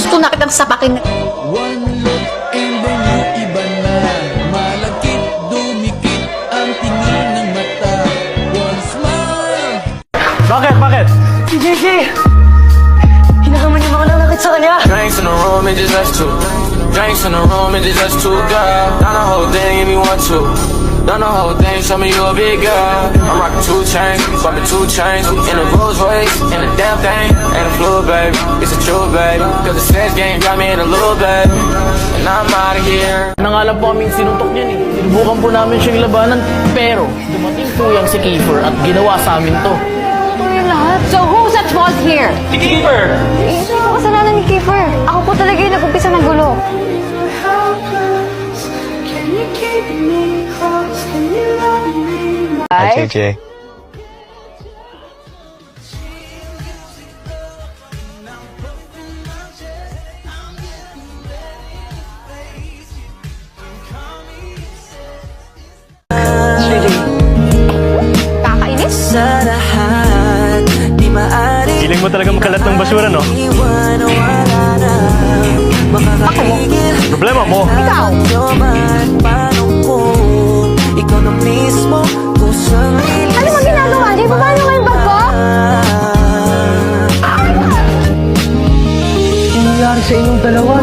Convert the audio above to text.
gusto na kitang sapakin. One look and then yung iba na malagkit, dumikit ang tingin ng mata. One smile. Bakit? Si JJ! Hinagaman yung mga nanakit sa kanya! Drinks in the room, it just us two. Drinks in the room, it just us two, girl. Down the whole thing, give me 1, 2. Done the whole thing, show me you a big girl. I'm rocking 2 chains, bumping 2 chains. In a Rolls Royce, in a damn thing. Ain't a fluid, baby, it's a true, baby. Cause the sex game got me in a little, baby. And I'm out of here. Nangalan po kaming sinuntok niyan eh. Sinubukan po namin siyang labanan, pero dumating po yung si Kiefer at ginawa sa amin to. So who's at fault here? Si Kiefer! Hindi ko kasalanan ni Kiefer. Ako po talaga yung nag-umpisa ng gulo. Hi, JJ. Kakainis? Feeling mo talaga makalat ng basura, no? Bakit mo? Problema mo. Ikaw! Ano mo ginagawa? Di ba paano yung bag ko? Ano nangyari sa inyong dalawa?